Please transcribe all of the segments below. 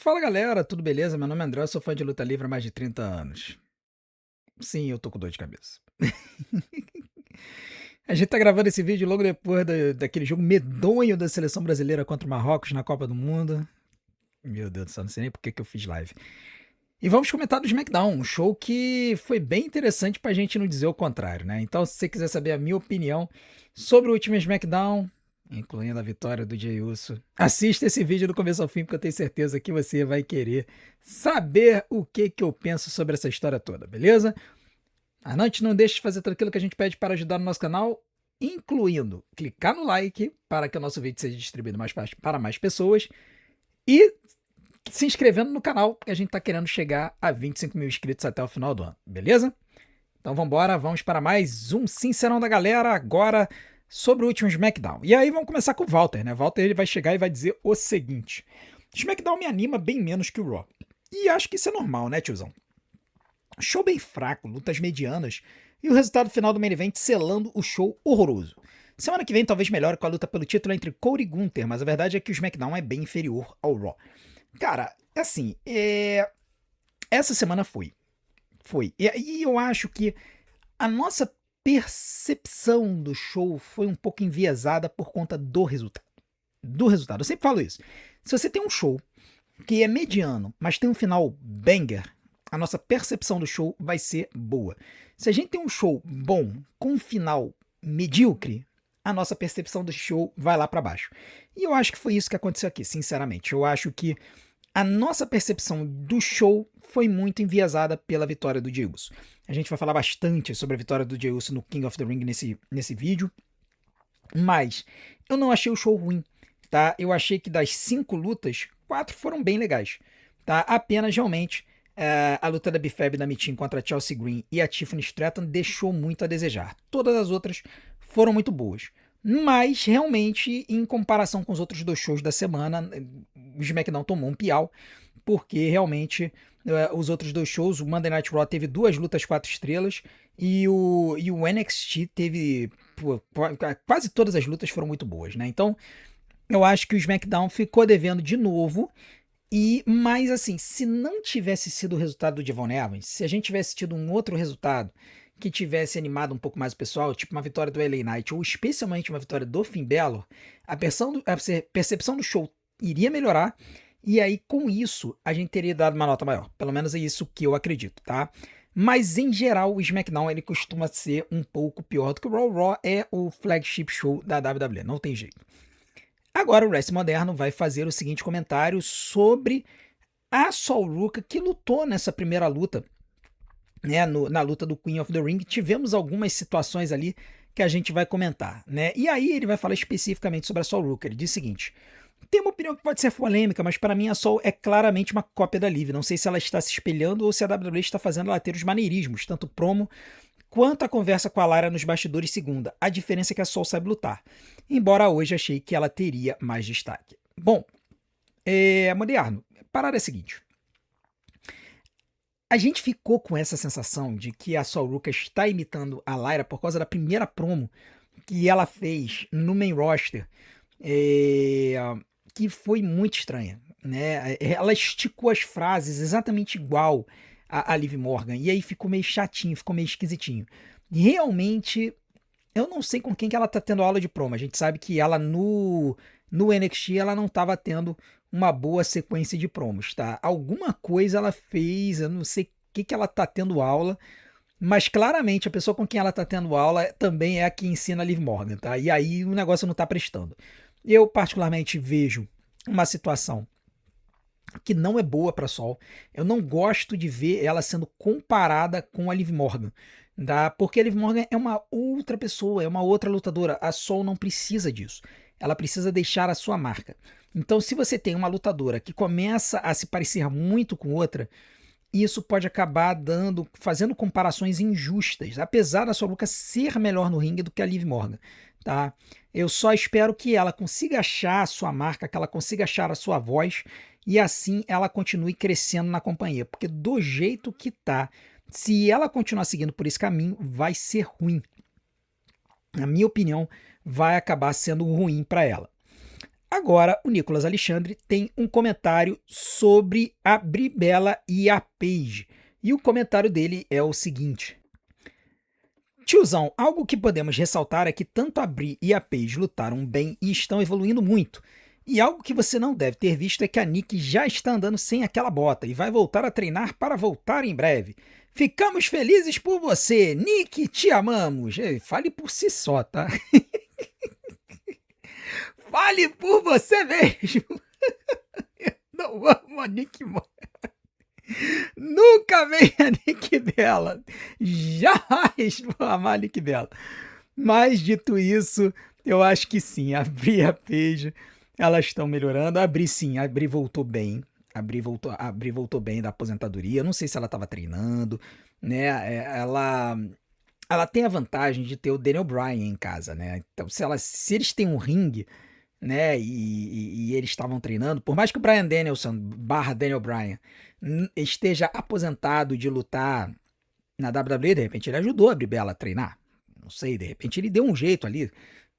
Fala galera, tudo beleza? Meu nome é André, eu sou fã de luta livre há mais de 30 anos. Sim, eu tô com dor de cabeça. A gente tá gravando esse vídeo logo depois daquele jogo medonho da seleção brasileira contra o Marrocos na Copa do Mundo. Meu Deus do céu, não sei nem por que que eu fiz live. E vamos comentar do SmackDown, um show que foi bem interessante pra gente não dizer o contrário, né? Então, se você quiser saber a minha opinião sobre o último SmackDown, incluindo a vitória do Jey Uso, assista esse vídeo do começo ao fim, porque eu tenho certeza que você vai querer saber o que que eu penso sobre essa história toda, beleza? Antes, não deixe de fazer tudo aquilo que a gente pede para ajudar no nosso canal, incluindo clicar no like para que o nosso vídeo seja distribuído para mais pessoas e se inscrevendo no canal, porque a gente tá querendo chegar a 25 mil inscritos até o final do ano, beleza? Então vambora, vamos para mais um Sincerão da Galera, agora sobre o último SmackDown. E aí vamos começar com o Walter, né? Walter ele vai chegar e vai dizer o seguinte: SmackDown me anima bem menos que o Raw. E acho que isso é normal, né, tiozão? Show bem fraco, lutas medianas, e o resultado final do main event selando o show horroroso. Semana que vem talvez melhore com a luta pelo título entre Cody e Gunther, mas a verdade é que o SmackDown é bem inferior ao Raw. Cara, assim, essa semana foi. Foi. E eu acho que a nossa percepção do show foi um pouco enviesada por conta do resultado. Do resultado. Eu sempre falo isso. Se você tem um show que é mediano, mas tem um final banger, a nossa percepção do show vai ser boa. Se a gente tem um show bom com um final medíocre, a nossa percepção do show vai lá pra baixo. E eu acho que foi isso que aconteceu aqui, sinceramente. Eu acho que a nossa percepção do show foi muito enviesada pela vitória do Jey Uso. A gente vai falar bastante sobre a vitória do Jey Uso no King of the Ring nesse vídeo, mas eu não achei o show ruim, tá? Eu achei que das 5 lutas, 4 foram bem legais, tá? Apenas realmente a luta da Bifab e da Mitin contra a Chelsea Green e a Tiffany Stratton deixou muito a desejar. Todas as outras foram muito boas. Mas, realmente, em comparação com os outros dois shows da semana, o SmackDown tomou um piau, porque realmente os outros dois shows, o Monday Night Raw teve 2 lutas 4 estrelas, e o NXT teve. Pô, quase todas as lutas foram muito boas, né? Então, eu acho que o SmackDown ficou devendo de novo. Mas assim, se não tivesse sido o resultado do Devon Evans, se a gente tivesse tido um outro resultado que tivesse animado um pouco mais o pessoal, tipo uma vitória do LA Knight, ou especialmente uma vitória do Finn Balor, a percepção do show iria melhorar, e aí com isso a gente teria dado uma nota maior. Pelo menos é isso que eu acredito, tá? Mas em geral o SmackDown ele costuma ser um pouco pior do que o Raw. O Raw é o flagship show da WWE, não tem jeito. Agora o Wrestling Moderno vai fazer o seguinte comentário sobre a Sol Ruka que lutou nessa primeira luta, né, na luta do Queen of the Ring. Tivemos algumas situações ali que a gente vai comentar, né? E aí ele vai falar especificamente sobre a Sol Ruka. Ele diz o seguinte: tem uma opinião que pode ser polêmica, mas para mim a Sol é claramente uma cópia da Liv. Não sei se ela está se espelhando ou se a WWE está fazendo ela ter os maneirismos, tanto promo quanto a conversa com a Lara nos bastidores segunda. A diferença é que a Sol sabe lutar. Embora hoje achei que ela teria mais destaque. Bom, Moderno, a parada é a seguinte. A gente ficou com essa sensação de que a Sol Ruka está imitando a Lyra por causa da primeira promo que ela fez no main roster, é, que foi muito estranha, né? Ela esticou as frases exatamente igual a Liv Morgan, e aí ficou meio chatinho, ficou meio esquisitinho. Realmente, eu não sei com quem que ela tá tendo aula de promo. A gente sabe que ela no NXT ela não tava tendo uma boa sequência de promos, tá? Alguma coisa ela fez, eu não sei o que que ela tá tendo aula, mas claramente a pessoa com quem ela tá tendo aula também é a que ensina a Liv Morgan, tá? E aí o negócio não tá prestando. Eu particularmente vejo uma situação que não é boa para Sol. Eu não gosto de ver ela sendo comparada com a Liv Morgan, tá? Porque a Liv Morgan é uma outra pessoa, é uma outra lutadora. A Sol não precisa disso. Ela precisa deixar a sua marca. Então, se você tem uma lutadora que começa a se parecer muito com outra, isso pode acabar fazendo comparações injustas, apesar da Sol Lucas ser melhor no ringue do que a Liv Morgan, tá? Eu só espero que ela consiga achar a sua marca, que ela consiga achar a sua voz e assim ela continue crescendo na companhia, porque do jeito que tá, se ela continuar seguindo por esse caminho, vai ser ruim. Na minha opinião, vai acabar sendo ruim para ela. Agora, o Nicolas Alexandre tem um comentário sobre a Brie Bella e a Paige. E o comentário dele é o seguinte: Tiozão, algo que podemos ressaltar é que tanto a Brie e a Paige lutaram bem e estão evoluindo muito. E algo que você não deve ter visto é que a Nick já está andando sem aquela bota e vai voltar a treinar para voltar em breve. Ficamos felizes por você, Nick, te amamos. Fale por si só, tá? Fale por você mesmo. Eu não amo a Nick Moore. Nunca vem a Nick Bella. Jamais vou amar a Nick Bella. Mas, dito isso, eu acho que sim, a Brie e a Paige, elas estão melhorando. A Brie sim, a Brie voltou bem. A Brie voltou bem da aposentadoria. Eu não sei se ela estava treinando, né? Ela tem a vantagem de ter o Daniel Bryan em casa, né? Então, se eles têm um ringue, né? E eles estavam treinando, por mais que o Bryan Danielson barra Daniel Bryan esteja aposentado de lutar na WWE, de repente ele ajudou a Brie Bella a treinar. Não sei, de repente ele deu um jeito ali,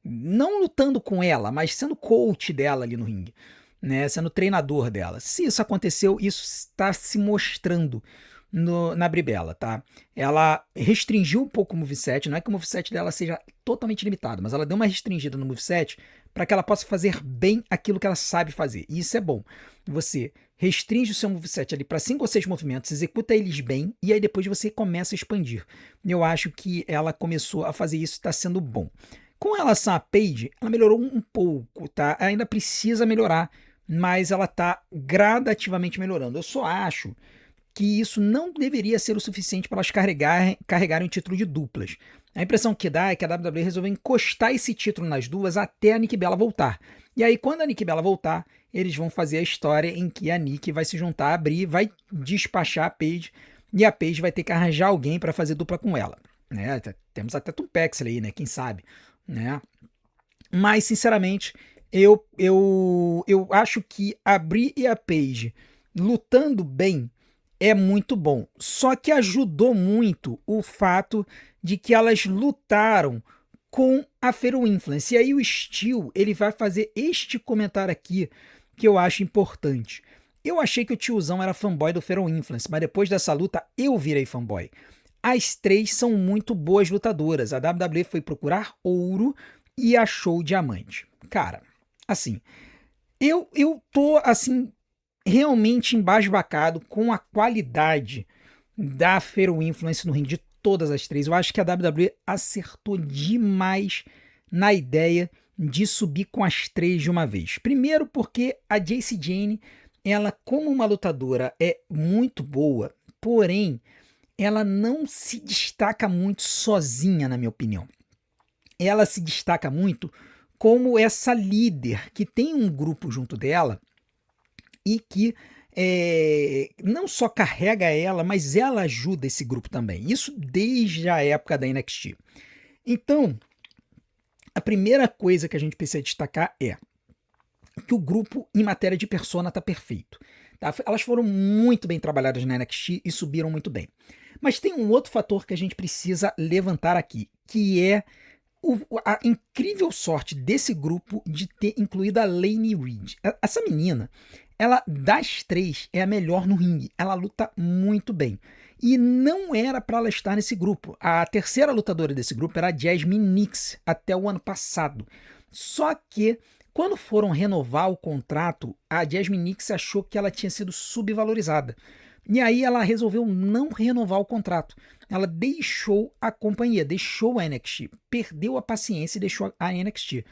não lutando com ela, mas sendo coach dela ali no ringue, né? Sendo treinador dela. Se isso aconteceu, isso está se mostrando na Brie Bella, tá? Ela restringiu um pouco o moveset, não é que o moveset dela seja totalmente limitado, mas ela deu uma restringida no moveset para que ela possa fazer bem aquilo que ela sabe fazer. E isso é bom. Você restringe o seu moveset ali para 5 ou 6 movimentos, executa eles bem e aí depois você começa a expandir. Eu acho que ela começou a fazer isso, está sendo bom. Com relação a Paige, ela melhorou um pouco, tá? Ainda precisa melhorar, mas ela tá gradativamente melhorando. Eu só acho que isso não deveria ser o suficiente para elas carregarem o título de duplas. A impressão que dá é que a WWE resolveu encostar esse título nas duas até a Nick Bella voltar. E aí, quando a Nick Bella voltar, eles vão fazer a história em que a Nick vai se juntar a Brie, vai despachar a Paige, e a Paige vai ter que arranjar alguém para fazer dupla com ela. Né? Temos até Tom Paxley aí, né? Quem sabe? Né? Mas, sinceramente, eu acho que a Brie e a Paige lutando bem é muito bom. Só que ajudou muito o fato de que elas lutaram com a Fatal Influence. E aí o Steel, ele vai fazer este comentário aqui que eu acho importante. Eu achei que o tiozão era fanboy do Fatal Influence, mas depois dessa luta eu virei fanboy. As três são muito boas lutadoras. A WWE foi procurar ouro e achou o diamante. Cara, assim, eu tô assim realmente embasbacado com a qualidade da Fatal Influence no ringue de todas as três. Eu acho que a WWE acertou demais na ideia de subir com as três de uma vez. Primeiro porque a Jacy Jayne, ela como uma lutadora é muito boa, porém ela não se destaca muito sozinha, na minha opinião. Ela se destaca muito como essa líder que tem um grupo junto dela e que não só carrega ela, mas ela ajuda esse grupo também. Isso desde a época da NXT. Então, a primeira coisa que a gente precisa destacar é que o grupo, em matéria de persona, está perfeito. Tá? Elas foram muito bem trabalhadas na NXT e subiram muito bem. Mas tem um outro fator que a gente precisa levantar aqui, que é a incrível sorte desse grupo de ter incluído a Lainey Reed. Essa menina, ela das três é a melhor no ringue. Ela luta muito bem. E não era para ela estar nesse grupo. A terceira lutadora desse grupo era a Jasmine Nix, até o ano passado. Só que, quando foram renovar o contrato, a Jasmine Nix achou que ela tinha sido subvalorizada. E aí ela resolveu não renovar o contrato. Ela deixou a companhia, deixou a NXT, perdeu a paciência e deixou a NXT.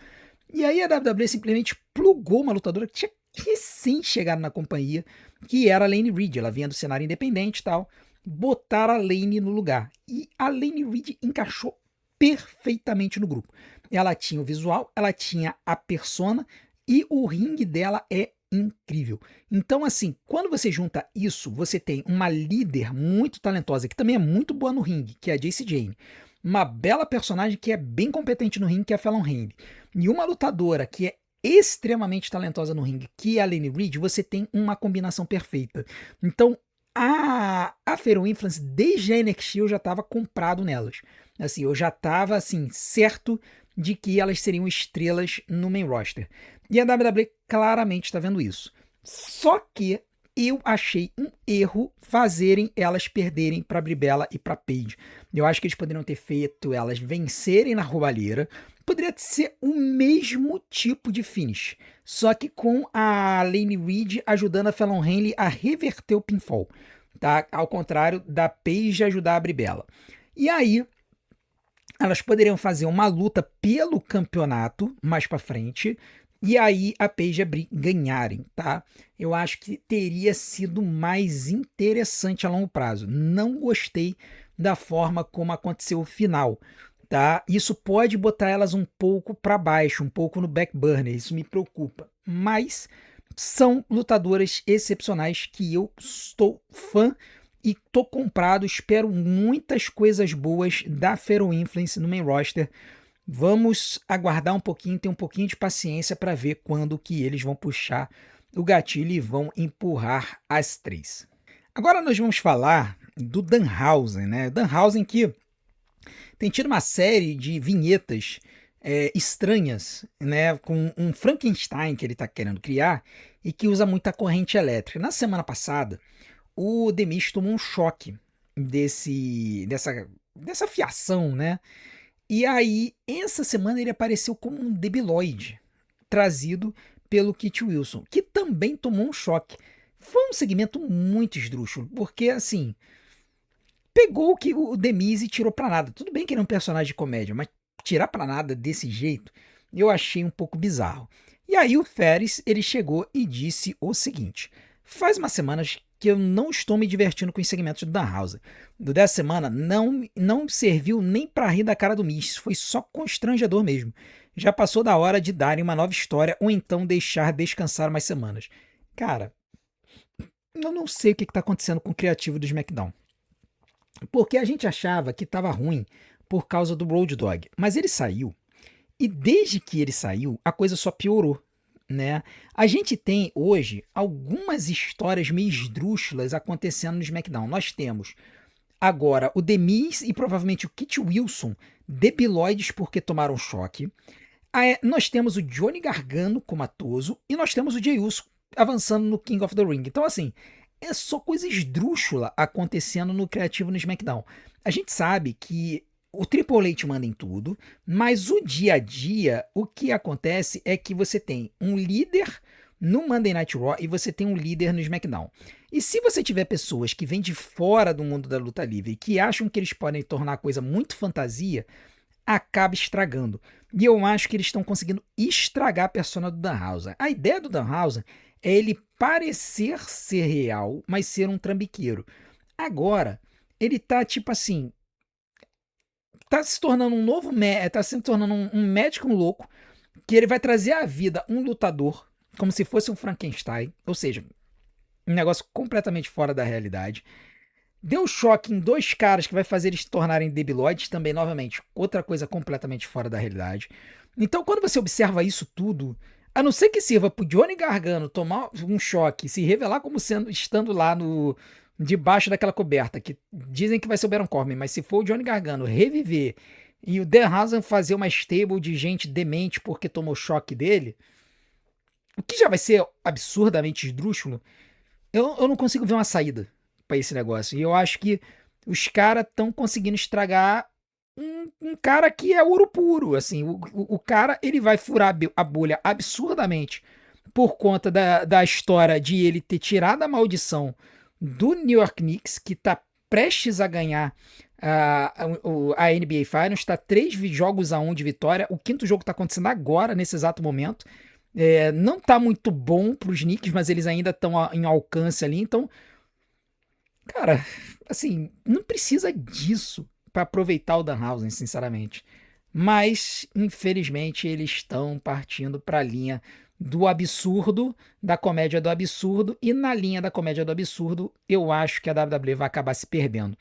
E aí a WWE simplesmente plugou uma lutadora que tinha recém chegado na companhia, que era a Lainey Reed. Ela vinha do cenário independente e tal. Botaram a Lainey no lugar. E a Lainey Reed encaixou perfeitamente no grupo. Ela tinha o visual, ela tinha a persona e o ringue dela é incrível. Então, assim, quando você junta isso, você tem uma líder muito talentosa, que também é muito boa no ringue, que é a Jacy Jayne. Uma bela personagem que é bem competente no ringue, que é a Fallon Henley. E uma lutadora que é extremamente talentosa no ringue, que é a Lainey Reed, você tem uma combinação perfeita. Então, a Fatal Influence, desde a NXT, eu já estava comprado nelas. Assim, eu já estava assim, certo de que elas seriam estrelas no main roster. E a WWE claramente está vendo isso. Só que eu achei um erro fazerem elas perderem para Brie Bella e para Paige. Eu acho que eles poderiam ter feito elas vencerem na roubalheira. Poderia ser o mesmo tipo de finish, só que com a Lane Reed ajudando a Fallon Henley a reverter o pinfall, tá? Ao contrário da Paige ajudar a Brie Bella. E aí, elas poderiam fazer uma luta pelo campeonato mais pra frente, e aí a Paige e a Brie ganharem, tá? Eu acho que teria sido mais interessante a longo prazo. Não gostei da forma como aconteceu o final, tá? Isso pode botar elas um pouco para baixo, um pouco no back burner, isso me preocupa. Mas são lutadoras excepcionais que eu estou fã e tô comprado, espero muitas coisas boas da Fatal Influence no main roster. Vamos aguardar um pouquinho, ter um pouquinho de paciência para ver quando que eles vão puxar o gatilho e vão empurrar as três. Agora nós vamos falar do Danhausen, né? Danhausen que tem tido uma série de vinhetas estranhas, né? Com um Frankenstein que ele está querendo criar e que usa muita corrente elétrica. Na semana passada, o Demis tomou um choque dessa fiação, né? E aí, essa semana ele apareceu como um debiloide, trazido pelo Kit Wilson, que também tomou um choque. Foi um segmento muito esdrúxulo, porque assim, pegou o que o Demis e tirou pra nada. Tudo bem que ele é um personagem de comédia, mas tirar pra nada desse jeito, eu achei um pouco bizarro. E aí o Ferris, ele chegou e disse o seguinte: faz umas semanas que eu não estou me divertindo com os segmentos do Danhausen. Do dessa semana não serviu nem pra rir da cara do Miz, foi só constrangedor mesmo. Já passou da hora de darem uma nova história ou então deixar descansar umas semanas. Cara, eu não sei o que está acontecendo com o criativo do SmackDown. Porque a gente achava que estava ruim por causa do Road Dogg, mas ele saiu. E desde que ele saiu, a coisa só piorou, né? A gente tem hoje algumas histórias meio esdrúxulas acontecendo no SmackDown. Nós temos agora o The Miz e provavelmente o Kit Wilson debiloides porque tomaram choque. Nós temos o Johnny Gargano comatoso e nós temos o Jey Uso avançando no King of the Ring. Então assim, é só coisa esdrúxula acontecendo no criativo no SmackDown. A gente sabe que o Triple H manda em tudo, mas o dia a dia, o que acontece é que você tem um líder no Monday Night Raw e você tem um líder no SmackDown. E se você tiver pessoas que vêm de fora do mundo da luta livre e que acham que eles podem tornar a coisa muito fantasia, acaba estragando. E eu acho que eles estão conseguindo estragar a persona do Danhausen. A ideia do Danhausen é ele parecer ser real, mas ser um trambiqueiro. Agora, ele tá tipo assim, tá se tornando um novo, tá se tornando um médico louco, que ele vai trazer à vida um lutador, como se fosse um Frankenstein, ou seja, um negócio completamente fora da realidade. Deu choque em dois caras que vai fazer eles se tornarem debiloides, também, novamente, outra coisa completamente fora da realidade. Então, quando você observa isso tudo, a não ser que sirva pro Johnny Gargano tomar um choque, se revelar como estando lá debaixo daquela coberta, que dizem que vai ser o Baron Corbin, mas se for o Johnny Gargano reviver e o Danhausen fazer uma stable de gente demente porque tomou choque dele, o que já vai ser absurdamente esdrúxulo, eu não consigo ver uma saída pra esse negócio. E eu acho que os caras estão conseguindo estragar um cara que é ouro puro. Assim, o cara ele vai furar a bolha absurdamente por conta da história de ele ter tirado a maldição do New York Knicks, que tá prestes a ganhar a NBA Finals, está 3 jogos a 1 de vitória. O quinto jogo tá acontecendo agora, nesse exato momento. Não tá muito bom pros Knicks, mas eles ainda estão em alcance ali, então, cara, assim, não precisa disso para aproveitar o Danhausen, sinceramente. Mas, infelizmente, eles estão partindo para a linha do absurdo, da comédia do absurdo, e na linha da comédia do absurdo, eu acho que a WWE vai acabar se perdendo.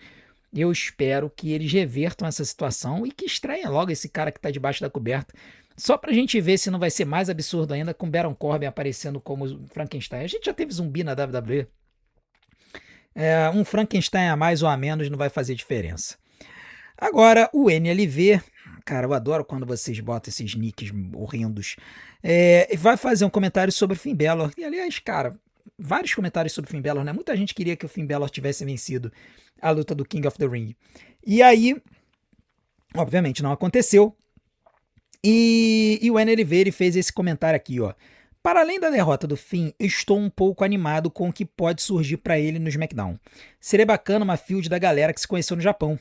Eu espero que eles revertam essa situação e que estreiem logo esse cara que tá debaixo da coberta, só pra gente ver se não vai ser mais absurdo ainda com Baron Corbin aparecendo como Frankenstein. A gente já teve zumbi na WWE. Um Frankenstein a mais ou a menos não vai fazer diferença. Agora, o NLV, Cara, eu adoro quando vocês botam esses nicks horrendos. Vai fazer um comentário sobre o Finn Balor. E, aliás, cara, vários comentários sobre o Finn Balor, né? Muita gente queria que o Finn Balor tivesse vencido a luta do King of the Ring. E aí, obviamente, não aconteceu. E o Oliveira fez esse comentário aqui, ó. Para além da derrota do Finn, estou um pouco animado com o que pode surgir para ele no SmackDown. Seria bacana uma field da galera que se conheceu no Japão.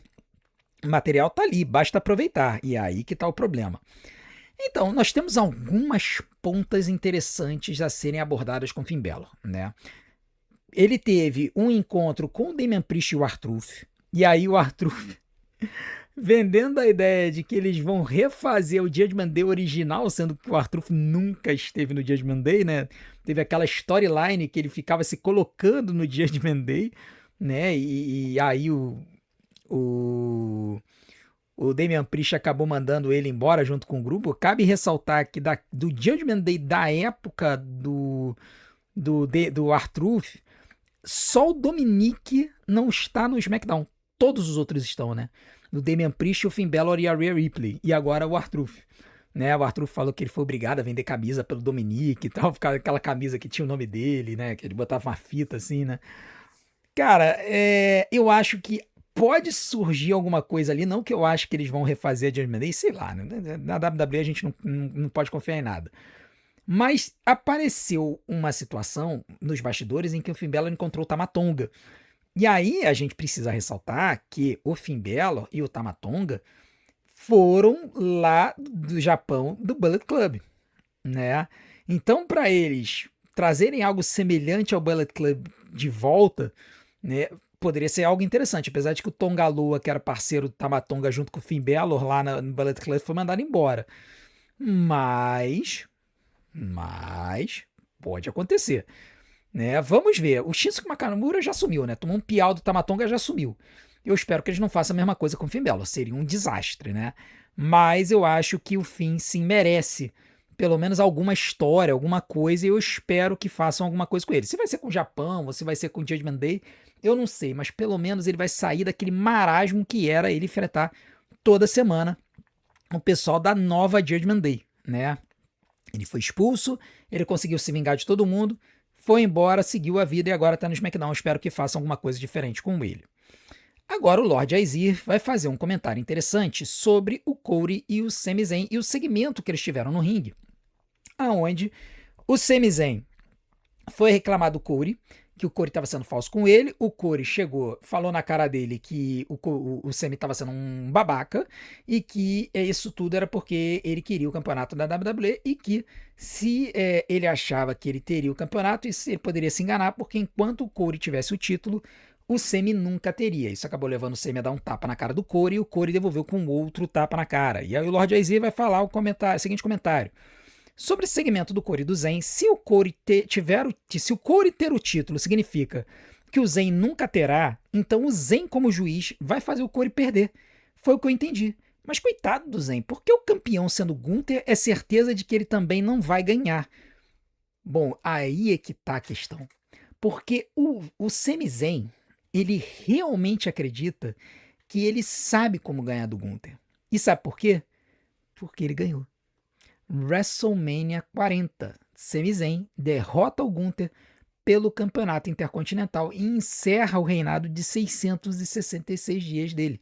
O material tá ali, basta aproveitar. E é aí que tá o problema. Então, nós temos algumas pontas interessantes a serem abordadas com Finn Balor, né? Ele teve um encontro com o Damian Priest e o R-Truth. E aí o R-Truth vendendo a ideia de que eles vão refazer o Judgment Day original, sendo que o R-Truth nunca esteve no Judgment Day, né? Teve aquela storyline que ele ficava se colocando no Judgment Day, né? E aí o Damian Priest acabou mandando ele embora junto com o grupo. Cabe ressaltar que do Judgment Day da época do R-Truth, só o Dominic não está no SmackDown. Todos os outros estão, né? Do Damian Priest, o Finn Balor e a Rhea Ripley. E agora o R-Truth. Né? O R-Truth falou que ele foi obrigado a vender camisa pelo Dominic e tal. Aquela camisa que tinha o nome dele, né? Que ele botava uma fita assim, né? Cara, eu acho que pode surgir alguma coisa ali. Não que eu acho que eles vão refazer a Judgment Day, sei lá. Né? Na WWE a gente não pode confiar em nada. Mas apareceu uma situação nos bastidores em que o Finn Balor encontrou o Tama Tonga. E aí a gente precisa ressaltar que o Finn Balor e o Tama Tonga foram lá do Japão do Bullet Club, né? Então, para eles trazerem algo semelhante ao Bullet Club de volta, né, poderia ser algo interessante, apesar de que o Tonga Loa, que era parceiro do Tama Tonga junto com o Finn Balor lá no Bullet Club, foi mandado embora. Mas pode acontecer. Né? Vamos ver. O Shinsuke Nakamura já sumiu, né? Tomou um piau do Tama Tonga, já sumiu. Eu espero que eles não façam a mesma coisa com o Finn Balor. Seria um desastre, né? Mas eu acho que o Finn, sim, merece pelo menos alguma história, alguma coisa, e eu espero que façam alguma coisa com ele. Se vai ser com o Japão, ou se vai ser com o Judgment Day, eu não sei, mas pelo menos ele vai sair daquele marasmo que era ele enfrentar toda semana o pessoal da nova Judgment Day, né? Ele foi expulso, ele conseguiu se vingar de todo mundo, foi embora, seguiu a vida e agora tá no SmackDown. Espero que façam alguma coisa diferente com ele. Agora o Lord Aizir vai fazer um comentário interessante sobre o Cody e o Sami Zayn e o segmento que eles tiveram no ringue, aonde o Sami Zayn foi reclamar do Cody, que o Cody estava sendo falso com ele. O Cody chegou, falou na cara dele que o Sami estava sendo um babaca e que isso tudo era porque ele queria o campeonato da WWE e que se ele achava que ele teria o campeonato, ele poderia se enganar, porque enquanto o Cody tivesse o título, o Sami nunca teria. Isso acabou levando o Sami a dar um tapa na cara do Cody e o Cody devolveu com outro tapa na cara. E aí o Lord Aizir vai falar o seguinte comentário. Sobre esse segmento do Cody e do Zayn, se o Cody ter o título significa que o Zayn nunca terá, então o Zayn como juiz vai fazer o Cody perder. Foi o que eu entendi. Mas coitado do Zayn, porque o campeão sendo Gunther é certeza de que ele também não vai ganhar. Bom, aí é que tá a questão. Porque o Sami Zayn, ele realmente acredita que ele sabe como ganhar do Gunther. E sabe por quê? Porque ele ganhou. WrestleMania 40. Sami Zayn derrota o Gunther pelo campeonato intercontinental e encerra o reinado de 666 dias dele.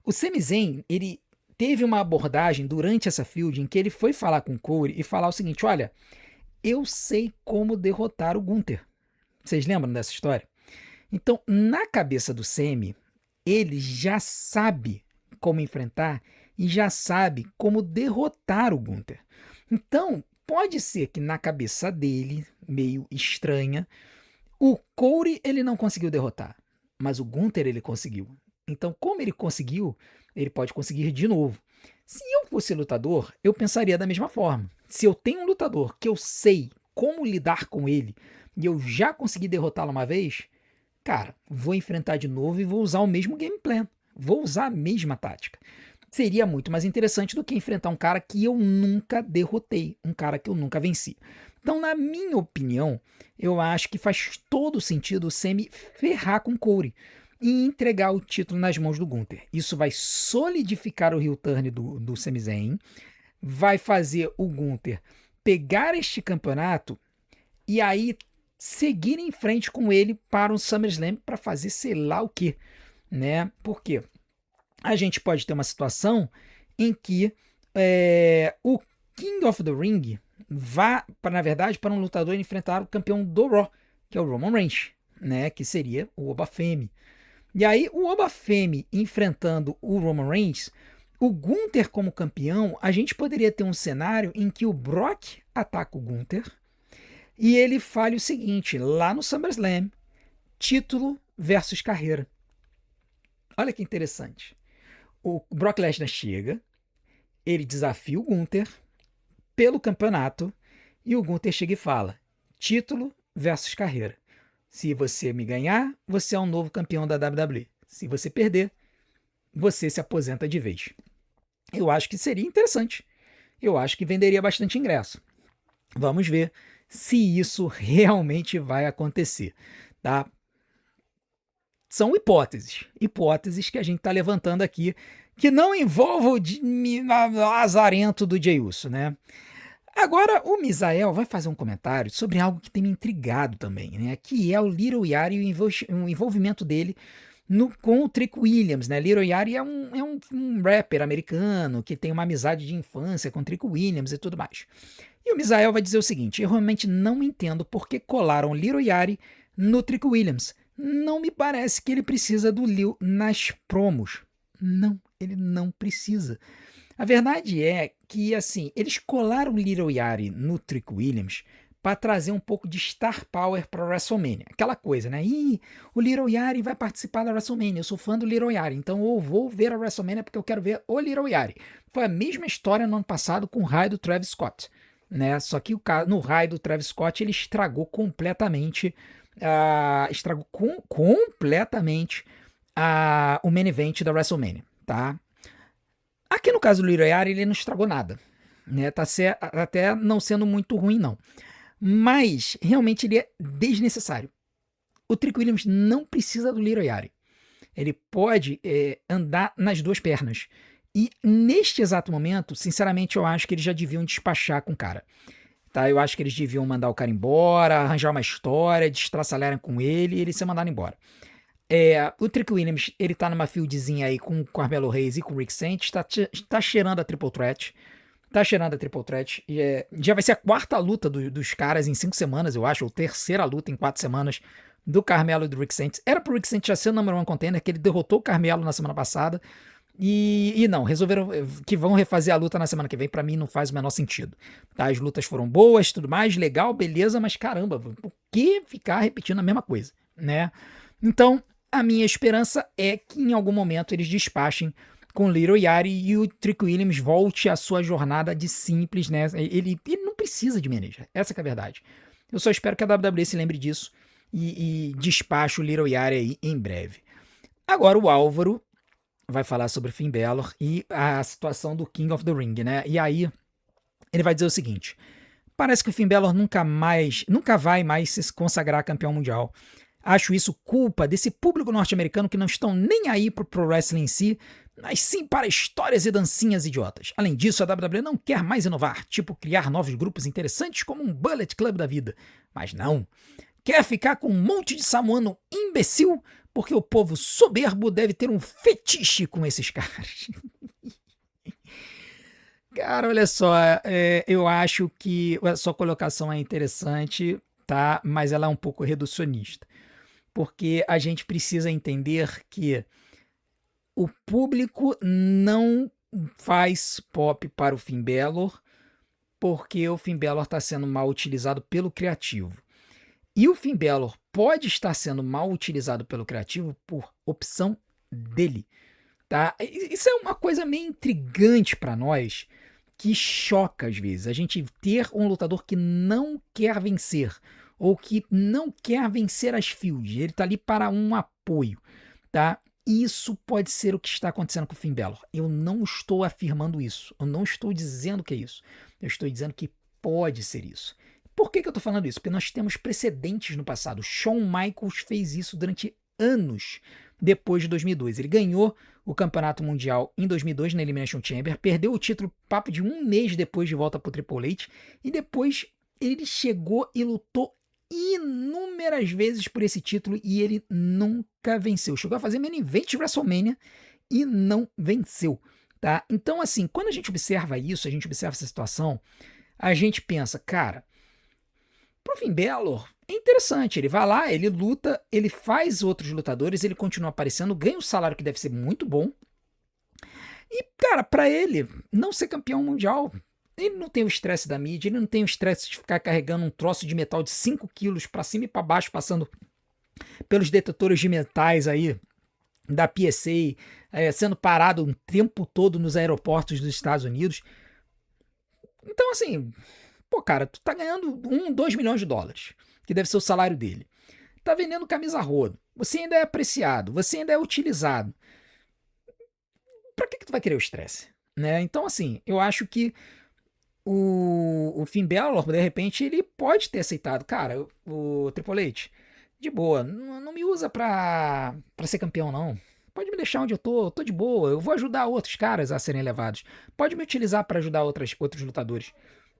O Sami Zayn, ele teve uma abordagem durante essa feud em que ele foi falar com o Cody e falar o seguinte, olha, eu sei como derrotar o Gunther. Vocês lembram dessa história? Então, na cabeça do Sami, ele já sabe como enfrentar e já sabe como derrotar o Gunther. Então, pode ser que na cabeça dele, meio estranha, o Cody ele não conseguiu derrotar, mas o Gunther ele conseguiu. Então, como ele conseguiu, ele pode conseguir de novo. Se eu fosse lutador, eu pensaria da mesma forma. Se eu tenho um lutador que eu sei como lidar com ele e eu já consegui derrotá-lo uma vez, cara, vou enfrentar de novo e vou usar o mesmo game plan. Vou usar a mesma tática. Seria muito mais interessante do que enfrentar um cara que eu nunca derrotei, um cara que eu nunca venci. Então, na minha opinião, eu acho que faz todo sentido o Sami ferrar com o Cody. e entregar o título nas mãos do Gunther. Isso vai solidificar o heel turn do Sami Zayn, vai fazer o Gunther pegar este campeonato e aí seguir em frente com ele para o SummerSlam para fazer sei lá o quê, né? Por quê? A gente pode ter uma situação em que o King of the Ring vá, na verdade, para um lutador enfrentar o campeão do Raw, que é o Roman Reigns, né? Que seria o Oba Femi. E aí, o Oba Femi enfrentando o Roman Reigns, o Gunther como campeão, a gente poderia ter um cenário em que o Brock ataca o Gunther e ele fale o seguinte, lá no SummerSlam, título versus carreira. Olha que interessante. O Brock Lesnar chega, ele desafia o Gunther pelo campeonato e o Gunther chega e fala, título versus carreira. Se você me ganhar, você é um novo campeão da WWE. Se você perder, você se aposenta de vez. Eu acho que seria interessante. Eu acho que venderia bastante ingresso. Vamos ver se isso realmente vai acontecer, tá? São hipóteses que a gente está levantando aqui, que não envolvam o azarento do Jey Uso, né? Agora, o Misael vai fazer um comentário sobre algo que tem me intrigado também, né? Que é o Little Yari e o envolvimento dele com o Trick Williams, né? Little Yari é um rapper americano que tem uma amizade de infância com o Trick Williams e tudo mais. E o Misael vai dizer o seguinte, eu realmente não entendo por que colaram Little Yari no Trick Williams. Não me parece que ele precisa do Lil nas promos. Não, ele não precisa. A verdade é que, assim, eles colaram o Little Yari no Trick Williams para trazer um pouco de star power para a WrestleMania. Aquela coisa, né? Ih, o Little Yari vai participar da WrestleMania, eu sou fã do Little Yari, então eu vou ver a WrestleMania porque eu quero ver o Little Yari. Foi a mesma história no ano passado com o raio do Travis Scott, né? Só que no raio do Travis Scott ele estragou completamente, completamente o main event da WrestleMania, tá? Aqui no caso do Little Yari, ele não estragou nada, né? Tá até não sendo muito ruim, não. Mas, realmente, ele é desnecessário. O Trick Williams não precisa do Little Yari. Ele pode andar nas duas pernas. E, neste exato momento, sinceramente, eu acho que eles já deviam despachar com o cara. Tá? Eu acho que eles deviam mandar o cara embora, arranjar uma história, destraçalharem com ele e ele ser mandado embora. O Trick Williams, ele tá numa fieldzinha aí com o Carmelo Hayes e com o Rick Sainz, tá cheirando a Triple Threat. Já vai ser a quarta luta dos caras em 5 semanas, eu acho, ou terceira luta em 4 semanas do Carmelo e do Rick Sainz. Era pro Rick Sainz já ser o number one contender, que ele derrotou o Carmelo na semana passada. E não, resolveram que vão refazer a luta na semana que vem. Pra mim não faz o menor sentido, tá? As lutas foram boas, tudo mais, legal, beleza, mas caramba, por que ficar repetindo a mesma coisa, né? Então, a minha esperança é que em algum momento eles despachem com o Little Yari e o Trick Williams volte à sua jornada de simples, né? Ele não precisa de manager, essa que é a verdade. Eu só espero que a WWE se lembre disso e despache o Little Yari aí em breve. Agora o Álvaro vai falar sobre Finn Balor e a situação do King of the Ring, né? E aí ele vai dizer o seguinte, parece que o Finn Balor nunca vai mais se consagrar campeão mundial. Acho isso culpa desse público norte-americano que não estão nem aí pro wrestling em si, mas sim para histórias e dancinhas idiotas. Além disso, a WWE não quer mais inovar, tipo criar novos grupos interessantes como um Bullet Club da vida. Mas não. Quer ficar com um monte de samoano imbecil, porque o povo soberbo deve ter um fetiche com esses caras. Cara, olha só, eu acho que a sua colocação é interessante, tá? Mas ela é um pouco reducionista. Porque a gente precisa entender que o público não faz pop para o Finn Balor porque o Finn Balor está sendo mal utilizado pelo criativo. E o Finn Balor pode estar sendo mal utilizado pelo criativo por opção dele, tá? Isso é uma coisa meio intrigante para nós, que choca às vezes. A gente ter um lutador que não quer vencer, ou que não quer vencer as fields, ele tá ali para um apoio, tá? Isso pode ser o que está acontecendo com o Finn Balor. Eu não estou afirmando isso, eu não estou dizendo que é isso, eu estou dizendo que pode ser isso. Por que eu tô falando isso? Porque nós temos precedentes no passado. Shawn Michaels fez isso durante anos depois de 2002. Ele ganhou o campeonato mundial em 2002 na Elimination Chamber, perdeu o título papo de um mês depois de volta pro Triple H, e depois ele chegou e lutou inúmeras vezes por esse título e ele nunca venceu. Chegou a fazer main event de WrestleMania e não venceu, tá? Então, assim, quando a gente observa isso, a gente observa essa situação, a gente pensa, cara, pro Finn Balor é interessante, ele vai lá, ele luta, ele faz outros lutadores, ele continua aparecendo, ganha um salário que deve ser muito bom. E, cara, pra ele não ser campeão mundial, ele não tem o estresse da mídia, ele não tem o estresse de ficar carregando um troço de metal de 5 quilos pra cima e pra baixo, passando pelos detetores de metais aí da PSA, sendo parado o tempo todo nos aeroportos dos Estados Unidos. Então, assim, pô, cara, tu tá ganhando 2 milhões de dólares, que deve ser o salário dele. Tá vendendo camisa rodo. Você ainda é apreciado, você ainda é utilizado. Pra que tu vai querer o estresse? Né? Então, assim, eu acho que o Finn Balor, de repente, ele pode ter aceitado. Cara, o Triple H, de boa, não me usa pra ser campeão, não. Pode me deixar onde eu tô de boa. Eu vou ajudar outros caras a serem elevados. Pode me utilizar pra ajudar outros lutadores.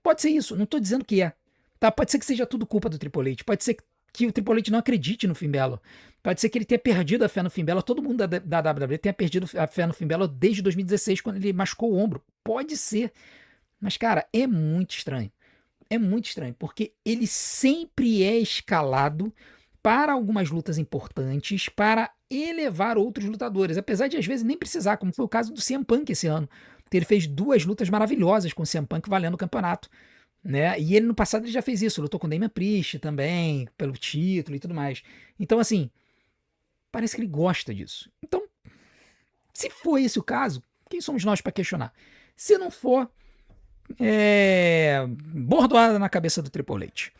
Pode ser isso, não tô dizendo que é. Tá? Pode ser que seja tudo culpa do Triple H. Pode ser que o Triple H não acredite no Finn Balor. Pode ser que ele tenha perdido a fé no Finn Balor. Todo mundo da WWE tenha perdido a fé no Finn Balor desde 2016, quando ele machucou o ombro. Pode ser. Mas, cara, é muito estranho. É muito estranho, porque ele sempre é escalado para algumas lutas importantes, para elevar outros lutadores, apesar de às vezes nem precisar, como foi o caso do CM Punk esse ano. Ele fez 2 lutas maravilhosas com o CM Punk valendo o campeonato, né? E ele no passado ele já fez isso, lutou com o Damian Priest também, pelo título e tudo mais. Então, assim, parece que ele gosta disso. Então, se for esse o caso, quem somos nós para questionar? Se não for, bordoada na cabeça do Triple H.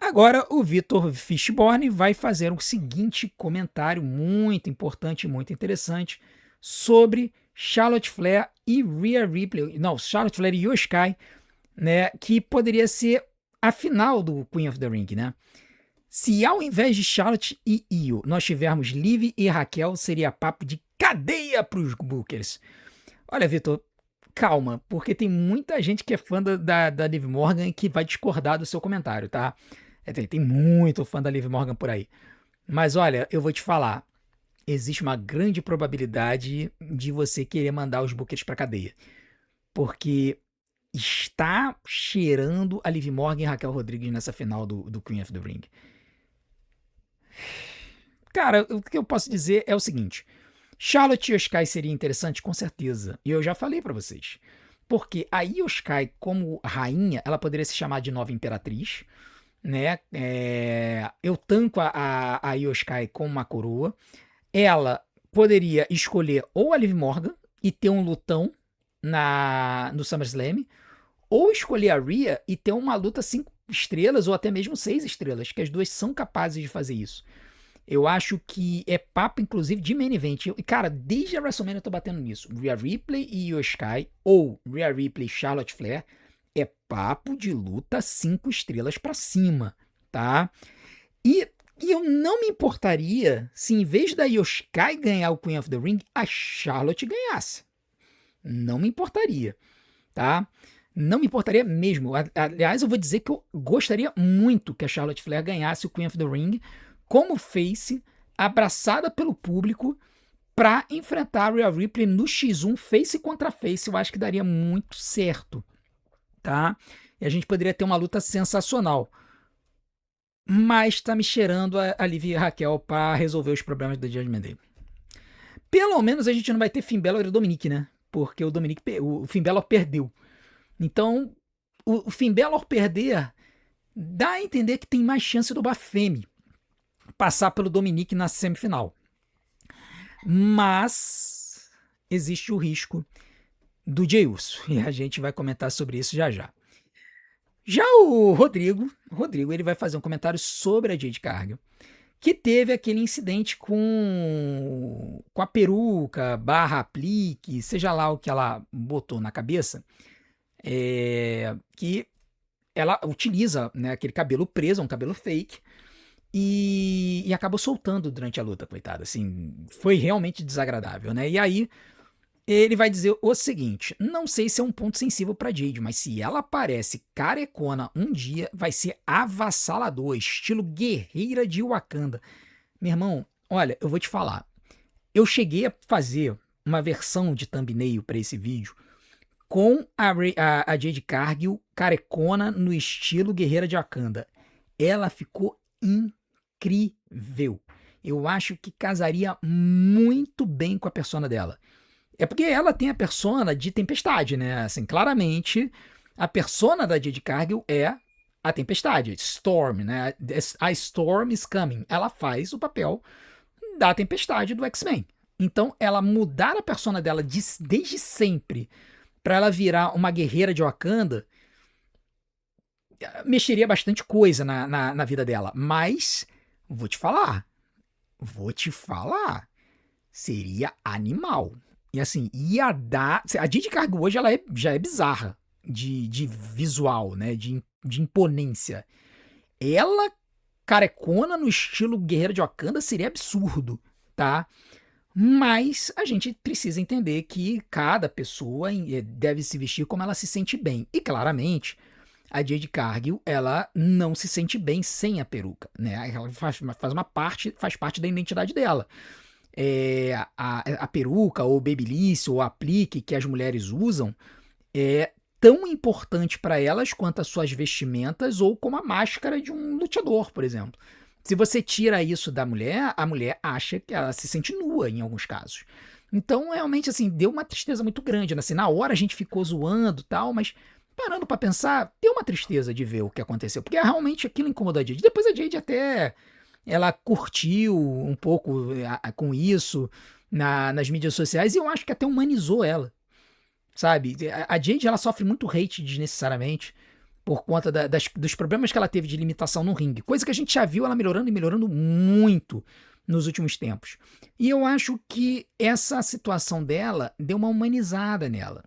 Agora o Vitor Fishborn vai fazer o seguinte comentário muito importante e muito interessante sobre Charlotte Flair e Rhea Ripley, não, Charlotte Flair e Io Sky, né, que poderia ser a final do Queen of the Ring, né? Se ao invés de Charlotte e Io nós tivermos Liv e Raquel, seria papo de cadeia para os Bookers. Olha, Vitor, calma, porque tem muita gente que é fã da Liv Morgan e que vai discordar do seu comentário, tá? Tem muito fã da Liv Morgan por aí. Mas olha, eu vou te falar, existe uma grande probabilidade de você querer mandar os Bookers pra cadeia. Porque está cheirando a Liv Morgan e Raquel Rodrigues nessa final do Queen of the Ring. Cara, o que eu posso dizer é o seguinte: Charlotte e Io Sky seria interessante, com certeza. E eu já falei pra vocês. Porque a Io Sky, como rainha, ela poderia se chamar de nova imperatriz, né? Eu tanco a Io Sky como uma coroa. Ela poderia escolher ou a Liv Morgan e ter um lutão no SummerSlam, ou escolher a Rhea e ter uma luta 5 estrelas ou até mesmo 6 estrelas, que as duas são capazes de fazer isso. Eu acho que é papo, inclusive, de main event. E, cara, desde a WrestleMania eu tô batendo nisso. Rhea Ripley e Io Sky, ou Rhea Ripley e Charlotte Flair, é papo de luta 5 estrelas pra cima, tá? E eu não me importaria se, em vez da Io Sky ganhar o Queen of the Ring, a Charlotte ganhasse. Não me importaria, tá? Não me importaria mesmo. Aliás, eu vou dizer que eu gostaria muito que a Charlotte Flair ganhasse o Queen of the Ring como face, abraçada pelo público, pra enfrentar a Rhea Ripley no X1 face contra face. Eu acho que daria muito certo, tá? E a gente poderia ter uma luta sensacional. Mas tá me cheirando a Liv e a Raquel pra resolver os problemas do Judgment Day. Pelo menos a gente não vai ter Finn Balor e Dominic, né? Porque o Finn Balor perdeu. Então, o Finn Balor perder dá a entender que tem mais chance do Bafemi passar pelo Dominic na semifinal. Mas existe o risco do Jey Uso, e a gente vai comentar sobre isso já já. Já o Rodrigo ele vai fazer um comentário sobre a Jade Cargill, que teve aquele incidente com a peruca, /aplique, seja lá o que ela botou na cabeça, que ela utiliza, né, aquele cabelo preso, um cabelo fake, e acabou soltando durante a luta, coitada, assim, foi realmente desagradável, né? E aí ele vai dizer o seguinte: não sei se é um ponto sensível pra Jade, mas se ela aparece carecona um dia, vai ser avassalador, estilo guerreira de Wakanda. Meu irmão, olha, eu vou te falar. Eu cheguei a fazer uma versão de thumbnail pra esse vídeo com a Jade Cargill carecona no estilo guerreira de Wakanda. Ela ficou incrível. Eu acho que casaria muito bem com a persona dela. É porque ela tem a persona de Tempestade, né? Assim, claramente, a persona da Jade Cargill é a Tempestade, Storm, né? A Storm is coming. Ela faz o papel da Tempestade do X-Men. Então, ela mudar a persona dela desde sempre para ela virar uma guerreira de Wakanda mexeria bastante coisa na vida dela. Mas, vou te falar, seria animal. E assim, ia dar. A Didi Cargo hoje ela já é bizarra de visual, né? De imponência. Ela, carecona no estilo guerreira de Wakanda, seria absurdo, tá? Mas a gente precisa entender que cada pessoa deve se vestir como ela se sente bem. E claramente, a Jade Cargill, ela não se sente bem sem a peruca, né? Ela faz parte da identidade dela. A peruca, ou babyliss, ou aplique que as mulheres usam é tão importante para elas quanto as suas vestimentas ou como a máscara de um lutador, por exemplo. Se você tira isso da mulher, a mulher acha que ela se sente nua em alguns casos. Então, realmente, assim, deu uma tristeza muito grande, né? Assim, na hora a gente ficou zoando e tal, mas parando para pensar, deu uma tristeza de ver o que aconteceu, porque realmente aquilo incomodou a Jade. Depois a Jade até ela curtiu um pouco com isso nas mídias sociais e eu acho que até humanizou ela, sabe? A Jade ela sofre muito hate desnecessariamente por conta dos problemas que ela teve de limitação no ringue, coisa que a gente já viu ela melhorando e melhorando muito nos últimos tempos. E eu acho que essa situação dela deu uma humanizada nela,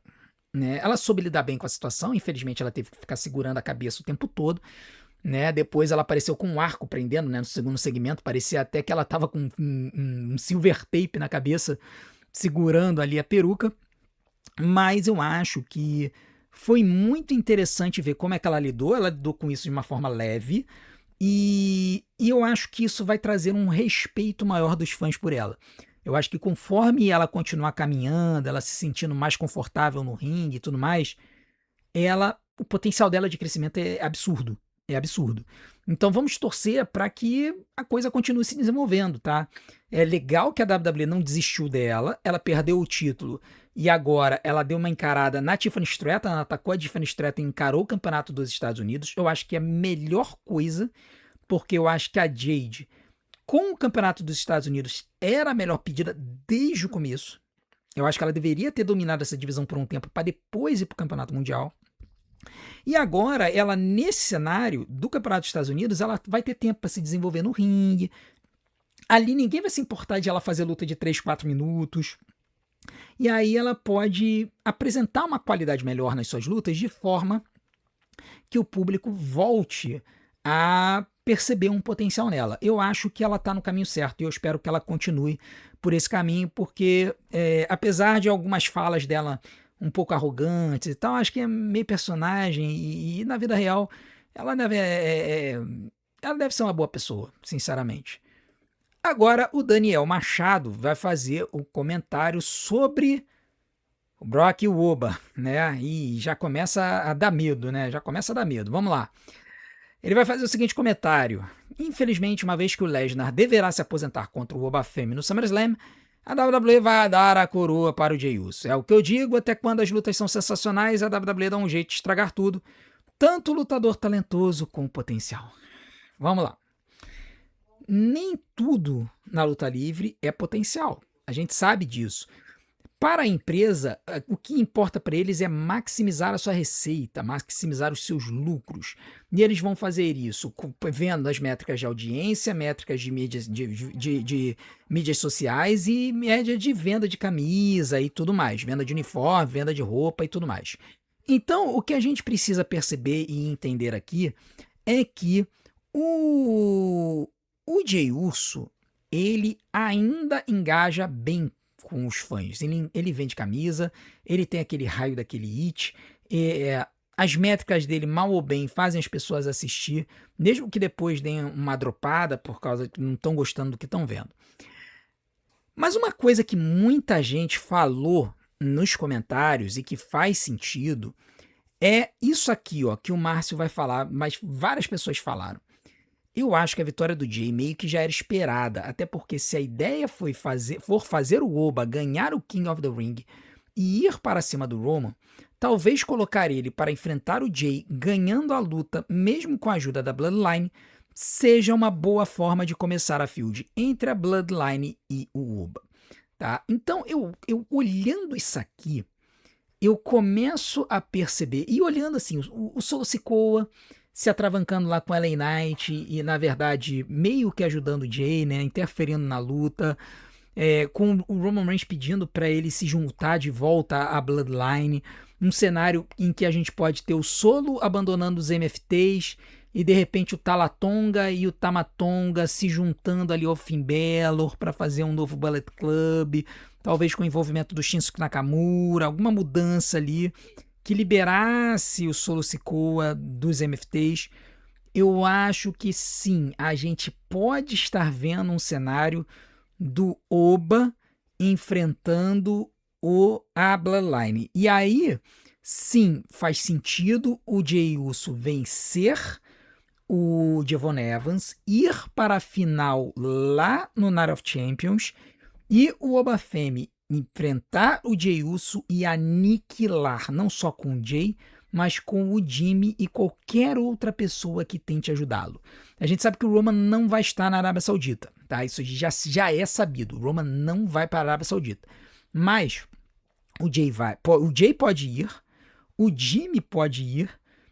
né? Ela soube lidar bem com a situação, infelizmente ela teve que ficar segurando a cabeça o tempo todo, né? Depois ela apareceu com um arco prendendo, né? No segundo segmento, parecia até que ela tava com um silver tape na cabeça, segurando ali a peruca. Mas eu acho que foi muito interessante ver como é que ela lidou com isso de uma forma leve, e eu acho que isso vai trazer um respeito maior dos fãs por ela. Eu acho que conforme ela continuar caminhando, ela se sentindo mais confortável no ringue e tudo mais, o potencial dela de crescimento é absurdo. É absurdo. Então vamos torcer para que a coisa continue se desenvolvendo, tá? É legal que a WWE não desistiu dela, ela perdeu o título e agora ela deu uma encarada na Tiffany Stratton, ela atacou a Tiffany Stratton e encarou o campeonato dos Estados Unidos. Eu acho que é a melhor coisa, porque eu acho que a Jade, com o campeonato dos Estados Unidos, era a melhor pedida desde o começo. Eu acho que ela deveria ter dominado essa divisão por um tempo para depois ir para o campeonato mundial. E agora, ela, nesse cenário do Campeonato dos Estados Unidos, ela vai ter tempo para se desenvolver no ringue. Ali ninguém vai se importar de ela fazer luta de 3, 4 minutos. E aí ela pode apresentar uma qualidade melhor nas suas lutas de forma que o público volte a perceber um potencial nela. Eu acho que ela está no caminho certo e eu espero que ela continue por esse caminho, porque apesar de algumas falas dela um pouco arrogantes e tal, acho que é meio personagem e na vida real ela deve ser uma boa pessoa, sinceramente. Agora o Daniel Machado vai fazer o comentário sobre o Brock e o Oba, né? E já começa a dar medo, né? Já começa a dar medo. Vamos lá. Ele vai fazer o seguinte comentário. Infelizmente, uma vez que o Lesnar deverá se aposentar contra o Oba Femi no SummerSlam, a WWE vai dar a coroa para o Jey Uso. É o que eu digo, até quando as lutas são sensacionais, a WWE dá um jeito de estragar tudo. Tanto lutador talentoso com potencial. Vamos lá. Nem tudo na luta livre é potencial. A gente sabe disso. Para a empresa, o que importa para eles é maximizar a sua receita, maximizar os seus lucros. E eles vão fazer isso vendo as métricas de audiência, métricas de mídias sociais e média de venda de camisa e tudo mais, venda de uniforme, venda de roupa e tudo mais. Então, o que a gente precisa perceber e entender aqui é que O Jey Uso, ele ainda engaja bem com os fãs. Ele vende camisa, ele tem aquele raio daquele hit, as métricas dele, mal ou bem, fazem as pessoas assistir, mesmo que depois deem uma dropada por causa que não estão gostando do que estão vendo. Mas uma coisa que muita gente falou nos comentários e que faz sentido é isso aqui, ó, que o Márcio vai falar, mas várias pessoas falaram. Eu acho que a vitória do Jey meio que já era esperada, até porque se a ideia for fazer o Oba ganhar o King of the Ring e ir para cima do Roman, talvez colocar ele para enfrentar o Jey ganhando a luta, mesmo com a ajuda da Bloodline, seja uma boa forma de começar a feud entre a Bloodline e o Oba. Tá? Então, eu olhando isso aqui, eu começo a perceber, e olhando assim, o Solo Sikoa se atravancando lá com a LA Knight e, na verdade, meio que ajudando o Jey, né, interferindo na luta, com o Roman Reigns pedindo para ele se juntar de volta à Bloodline, um cenário em que a gente pode ter o Solo abandonando os MFTs e de repente o Talatonga e o Tamatonga se juntando ali ao Finn Balor para fazer um novo Bullet Club, talvez com o envolvimento do Shinsuke Nakamura, alguma mudança ali que liberasse o Solo Sikoa dos MFTs. Eu acho que sim, a gente pode estar vendo um cenário do Oba enfrentando a Bloodline. E aí, sim, faz sentido o Jey Uso vencer o Javon Evans, ir para a final lá no Night of Champions e o Oba Femi enfrentar o Jey Uso e aniquilar, não só com o Jey, mas com o Jimmy e qualquer outra pessoa que tente ajudá-lo. A gente sabe que o Roman não vai estar na Arábia Saudita, tá? Isso já é sabido. O Roman não vai para a Arábia Saudita. Mas o Jey pode ir, o Jimmy pode ir,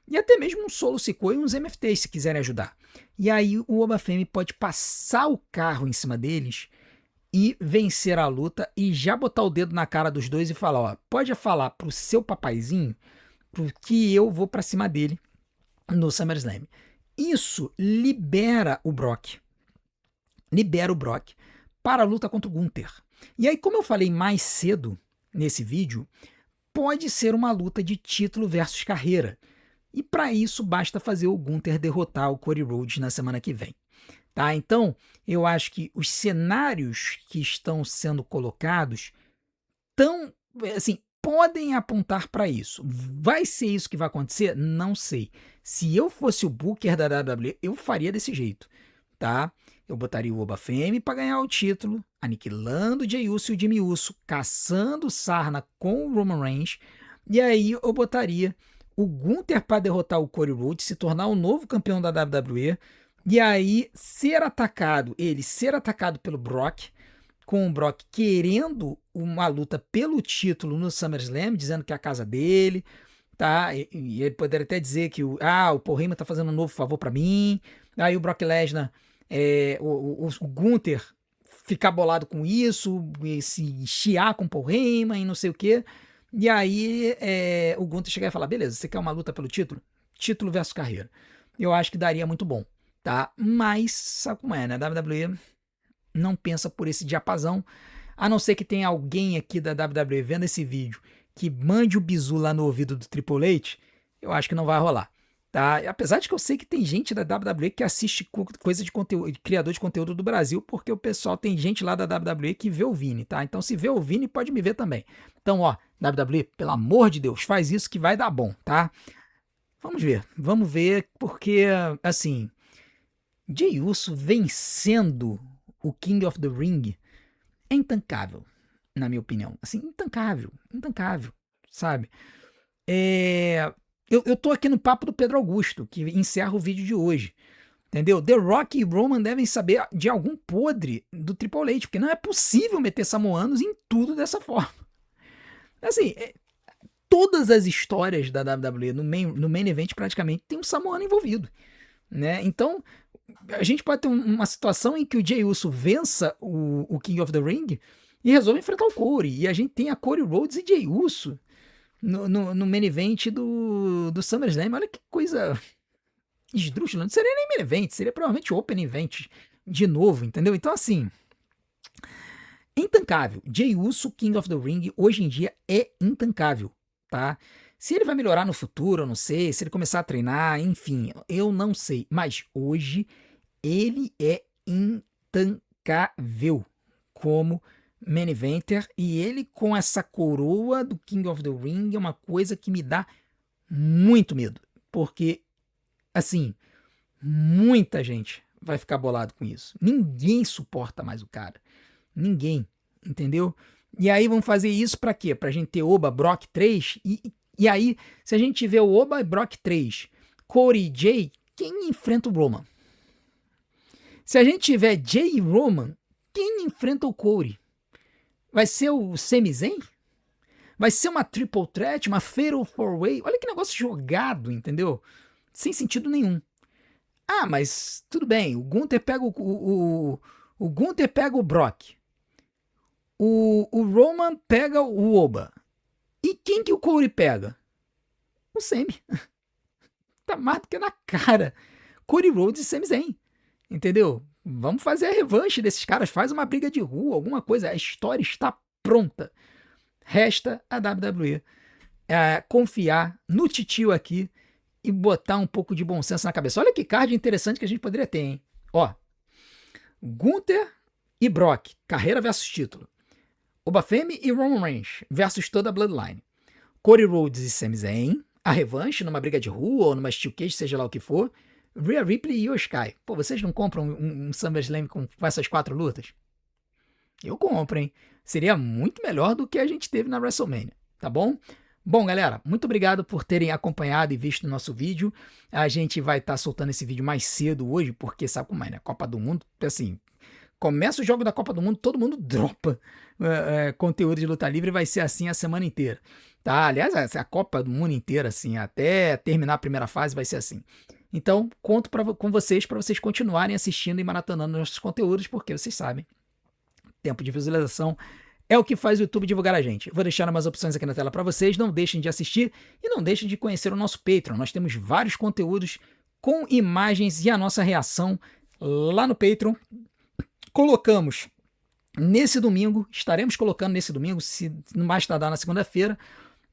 e até mesmo um Solo Sikoa e uns MFTs, se quiserem ajudar. E aí o Oba Femi pode passar o carro em cima deles e vencer a luta e já botar o dedo na cara dos dois e falar, ó, pode falar pro seu papaizinho que eu vou pra cima dele no SummerSlam. Isso libera o Brock. Libera o Brock para a luta contra o Gunther. E aí, como eu falei mais cedo nesse vídeo, pode ser uma luta de título versus carreira. E para isso basta fazer o Gunther derrotar o Cody Rhodes na semana que vem. Tá? Então, eu acho que os cenários que estão sendo colocados podem apontar para isso. Vai ser isso que vai acontecer? Não sei. Se eu fosse o Booker da WWE, eu faria desse jeito, tá? Eu botaria o Oba Femi para ganhar o título, aniquilando o Jey Uso e o Jimmy Uso, caçando sarna com o Roman Reigns, e aí eu botaria o Gunther para derrotar o Cody Rhodes, se tornar o novo campeão da WWE, e aí ser atacado pelo Brock, com o Brock querendo uma luta pelo título no SummerSlam, dizendo que é a casa dele, tá? E ele poderia até dizer que o Paul Heyman tá fazendo um novo favor para mim. Aí o Brock Lesnar, o Gunther ficar bolado com isso, e se chiar com o Paul Heyman e não sei o quê. E aí o Gunther chegar e falar, beleza, você quer uma luta pelo título? Título versus carreira. Eu acho que daria muito bom, tá? Mas, sabe como é, né? A WWE não pensa por esse diapasão, a não ser que tenha alguém aqui da WWE vendo esse vídeo que mande o bizu lá no ouvido do Triple H, eu acho que não vai rolar, tá? Apesar de que eu sei que tem gente da WWE que assiste coisa de conteúdo, criador de conteúdo do Brasil, porque o pessoal tem gente lá da WWE que vê o Vini, tá? Então se vê o Vini, pode me ver também. Então, ó, WWE, pelo amor de Deus, faz isso que vai dar bom, tá? Vamos ver, porque, assim, Jey Uso vencendo o King of the Ring é intancável, na minha opinião. Assim, intancável, sabe? Eu tô aqui no papo do Pedro Augusto, que encerra o vídeo de hoje. Entendeu? The Rock e Roman devem saber de algum podre do Triple H, porque não é possível meter samoanos em tudo dessa forma. Assim, todas as histórias da WWE no main event praticamente tem um samoano envolvido, né? Então, a gente pode ter uma situação em que o Jey Uso vença o King of the Ring e resolve enfrentar o Cody. E a gente tem a Cody Rhodes e Jey Uso no main event do SummerSlam. Olha que coisa esdrúxula. Não seria nem main event, seria provavelmente open event de novo, entendeu? Então, assim, intancável. Jey Uso, King of the Ring, hoje em dia é intancável, tá? Se ele vai melhorar no futuro, eu não sei. Se ele começar a treinar, enfim, eu não sei. Mas hoje ele é intancável como main eventer. E ele com essa coroa do King of the Ring é uma coisa que me dá muito medo. Porque, assim, muita gente vai ficar bolado com isso. Ninguém suporta mais o cara. Ninguém, entendeu? E aí vamos fazer isso pra quê? Pra gente ter Oba, Brock 3 e aí, se a gente tiver o Oba e Brock 3, Cody e Jay, quem enfrenta o Roman? Se a gente tiver Jay e Roman, quem enfrenta o Cody? Vai ser o Sami Zayn? Vai ser uma Triple Threat, uma Fatal 4-Way? Olha que negócio jogado, entendeu? Sem sentido nenhum. Ah, mas tudo bem, o Gunther pega o Gunther pega o Brock. O Roman pega o Oba. E quem que o Cody pega? O Sami. Tá mais do que na cara. Cody Rhodes e Sami Zayn. Entendeu? Vamos fazer a revanche desses caras. Faz uma briga de rua, alguma coisa. A história está pronta. Resta a WWE confiar no titio aqui e botar um pouco de bom senso na cabeça. Olha que card interessante que a gente poderia ter, hein? Ó, Gunther e Brock, carreira versus título. Obafemi e Roman Reigns versus toda a Bloodline. Cody Rhodes e Sami Zayn, a revanche numa briga de rua ou numa Steel Cage, seja lá o que for. Rhea Ripley e Io Sky. Pô, vocês não compram um SummerSlam com essas 4 lutas? Eu compro, hein? Seria muito melhor do que a gente teve na WrestleMania, tá bom? Bom, galera, muito obrigado por terem acompanhado e visto o nosso vídeo. A gente vai estar soltando esse vídeo mais cedo hoje, porque sabe como é, né? Copa do Mundo, assim, começa o jogo da Copa do Mundo, todo mundo dropa conteúdo de luta livre, vai ser assim a semana inteira, tá? Aliás, a Copa do Mundo inteira, assim, até terminar a primeira fase vai ser assim. Então, conto com vocês para vocês continuarem assistindo e maratonando nossos conteúdos, porque vocês sabem, tempo de visualização é o que faz o YouTube divulgar a gente. Vou deixar umas opções aqui na tela para vocês, não deixem de assistir e não deixem de conhecer o nosso Patreon. Nós temos vários conteúdos com imagens e a nossa reação lá no Patreon. Colocamos nesse domingo, estaremos colocando nesse domingo, se não mais tardar na segunda-feira,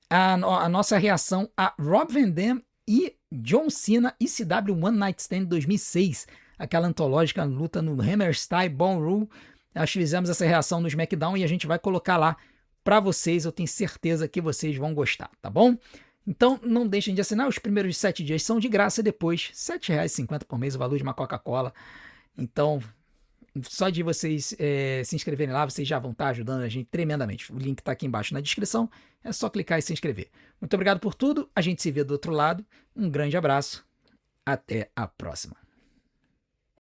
a nossa reação a Rob Van Dam e John Cena ECW One Night Stand 2006, aquela antológica luta no Hammerstein Ballroom. Nós fizemos essa reação no SmackDown e a gente vai colocar lá para vocês. Eu tenho certeza que vocês vão gostar, tá bom? Então não deixem de assinar. Os primeiros 7 dias são de graça e depois R$ 7,50 por mês, o valor de uma Coca-Cola. Então, só de vocês se inscreverem lá, vocês já vão estar ajudando a gente tremendamente. O link está aqui embaixo na descrição. É só clicar e se inscrever. Muito obrigado por tudo. A gente se vê do outro lado. Um grande abraço. Até a próxima.